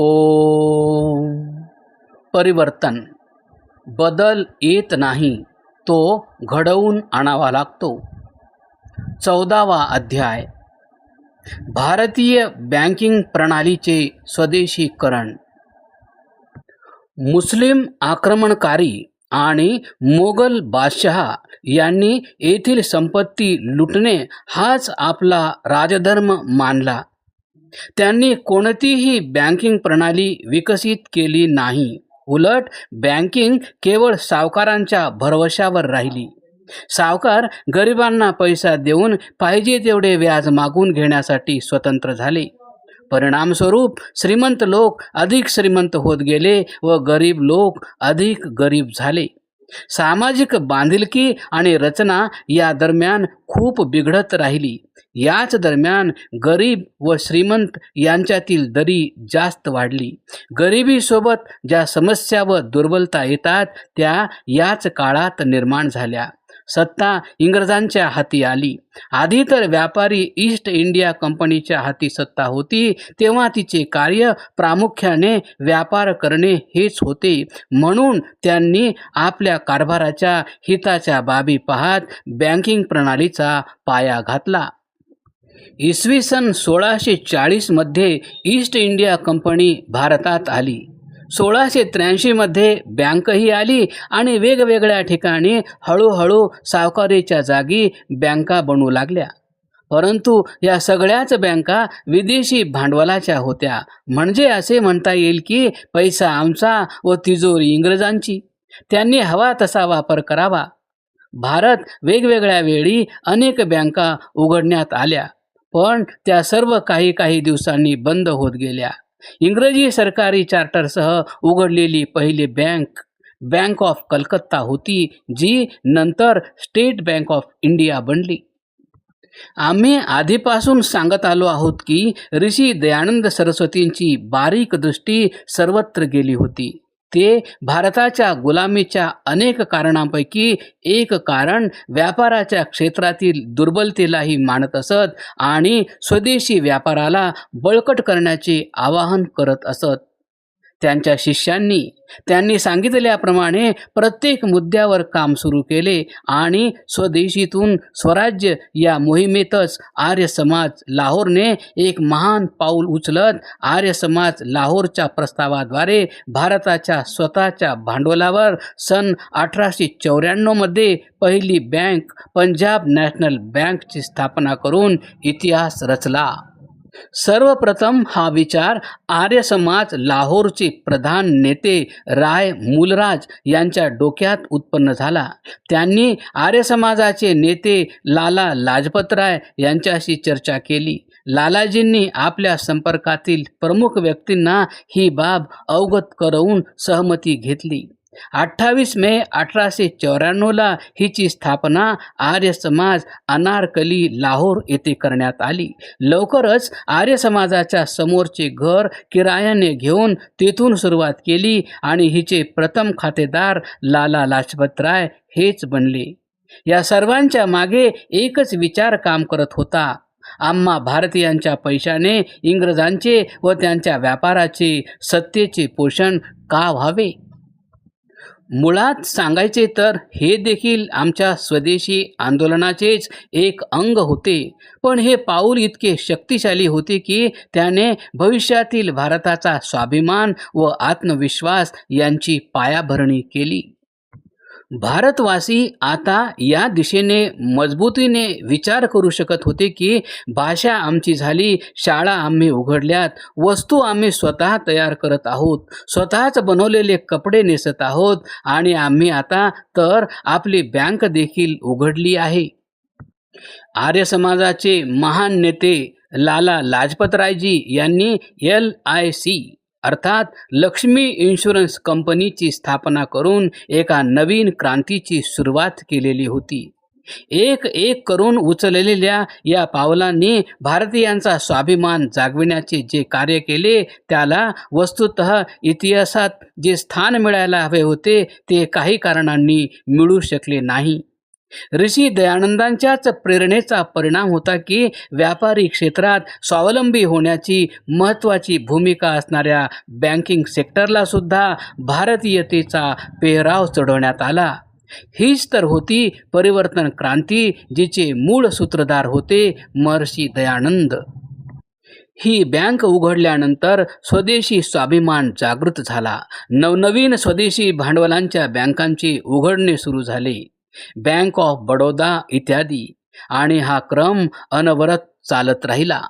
ओम. परिवर्तन. बदल येत नाही, तो घडवून आणावा लागतो. 14वा अध्याय. भारतीय बँकिंग प्रणालीचे स्वदेशीकरण. मुस्लिम आक्रमणकारी आणि मोगल बादशहा यांनी येथील संपत्ती लुटणे हाच आपला राजधर्म मानला. त्यांनी कोणतीही बँकिंग प्रणाली विकसित केली नाही. उलट बँकिंग केवळ सावकारांच्या भरवशावर राहिली. सावकार गरिबांना पैसा देऊन पाहिजे तेवढे व्याज मागून घेण्यासाठी स्वतंत्र झाले. परिणामस्वरूप श्रीमंत लोक अधिक श्रीमंत होत गेले व गरीब लोक अधिक गरीब झाले. सामाजिक बांधिलकी आणि रचना या दरम्यान खूप बिघडत राहिली. याच दरम्यान गरीब व श्रीमंत यांच्यातील दरी जास्त वाढली. गरिबीसोबत ज्या समस्या व दुर्बलता येतात त्या याच काळात निर्माण झाल्या. सत्ता इंग्रजांच्या हाती आली. आधी तर व्यापारी ईस्ट इंडिया कंपनीच्या हाती सत्ता होती, तेव्हा तिचे कार्य प्रामुख्याने व्यापार करणे हेच होते. म्हणून त्यांनी आपल्या कारभाराच्या हिताच्या बाबी पाहत बँकिंग प्रणालीचा पाया घातला. इसवी सन 1640 मध्ये ईस्ट इंडिया कंपनी भारतात आली. 1683 मध्ये बँकही आली आणि वेगवेगळ्या ठिकाणी हळूहळू सावकारीच्या जागी बँका बनू लागल्या. परंतु या सगळ्याच बँका विदेशी भांडवलाच्या होत्या. म्हणजे असे म्हणता येईल की पैसा आमचा व तिजोरी इंग्रजांची. त्यांनी हवा तसा वापर करावा. भारत वेगवेगळ्या वेळी अनेक बँका उघडण्यात आल्या, पण त्या सर्व काही दिवसांनी बंद होत गेल्या. इंग्रजी सरकारी चार्टरसह उघडलेली पहिली बँक ऑफ कलकत्ता होती, जी नंतर स्टेट बँक ऑफ इंडिया बनली. आम्ही आधीपासून सांगत आलो आहोत की ऋषी दयानंद सरस्वतींची बारीक दृष्टी सर्वत्र गेली होती. ते भारताच्या गुलामीच्या अनेक कारणांपैकी एक कारण व्यापाराच्या क्षेत्रातील दुर्बलतेलाही मानत असत आणि स्वदेशी व्यापाराला बळकट करण्याचे आवाहन करत असत. त्यांच्या शिष्यांनी त्यांनी सांगितल्याप्रमाणे प्रत्येक मुद्द्यावर काम सुरू केले आणि स्वदेशीतून स्वराज्य या मोहिमेतच आर्य समाज लाहोरने एक महान पाऊल उचलत आर्य समाज लाहोरच्या प्रस्तावाद्वारे भारताच्या स्वतःच्या भांडवलावर सन 1894 मध्ये पहिली बँक पंजाब नॅशनल बँकची स्थापना करून इतिहास रचला. सर्वप्रथम हा विचार आर्य समाज लाहोरचे प्रधान नेते राय मूलराज यांच्या डोक्यात उत्पन्न झाला. त्यांनी आर्य समाजाचे नेते लाला लाजपतराय यांच्याशी चर्चा केली. लालाजींनी आपल्या संपर्कातील प्रमुख व्यक्तींना ही बाब अवगत करवून सहमती घेतली. 28 मे 1894 हिची स्थापना आर्य समाज अनारकली लाहोर येथे करण्यात आली. लवकरच आर्य समाजाच्या समोरचे घर किरायाने घेऊन तेथून सुरुवात केली आणि हिचे प्रथम खातेदार लाला लाजपतराय हेच बनले. या सर्वांच्या मागे एकच विचार काम करत होता. आम्हा भारतीयांच्या पैशाने इंग्रजांचे व त्यांच्या व्यापाराचे सत्तेचे पोषण का व्हावे. मुळात सांगायचे तर हे देखील आमच्या स्वदेशी आंदोलनाचेच एक अंग होते. पण हे पाऊल इतके शक्तिशाली होते की त्याने भविष्यातील भारताचा स्वाभिमान व आत्मविश्वास यांची पायाभरणी केली. भारतवासी आता या दिशेने मजबूतीने विचार करू शकत होते की भाषा आमची झाली, शाळा आम्ही उघडल्यात, वस्तू आम्ही स्वतः तयार करत आहोत, स्वतःच बनवलेले कपडे नेसत आहोत आणि आम्ही आता तर आपली बँक देखील उघडली आहे. आर्य समाजाचे महान नेते लाला लाजपतरायजी यांनी LIC अर्थात लक्ष्मी इन्शुरन्स कंपनीची स्थापना करून एका नवीन क्रांतीची सुरुवात केलेली होती. एक करून उचललेल्या या पावलांनी भारतीयांचा स्वाभिमान जागविण्याचे जे कार्य केले त्याला वस्तुतः इतिहासात जे स्थान मिळायला हवे होते ते काही कारणांनी मिळू शकले नाही. ऋषी दयानंदांच्याच प्रेरणेचा परिणाम होता की व्यापारी क्षेत्रात स्वावलंबी होण्याची महत्त्वाची भूमिका असणाऱ्या बँकिंग सेक्टरला सुद्धा भारतीयतेचा पेहराव चढवण्यात आला. हीच तर होती परिवर्तन क्रांती, जिचे मूळ सूत्रधार होते महर्षी दयानंद. ही बँक उघडल्यानंतर स्वदेशी स्वाभिमान जागृत झाला. नवनवीन स्वदेशी भांडवलांच्या बँकांची उघडणे सुरू झाले, बँक ऑफ बडोदा इत्यादी. आणि हा क्रम अनवरत चालत राहिला.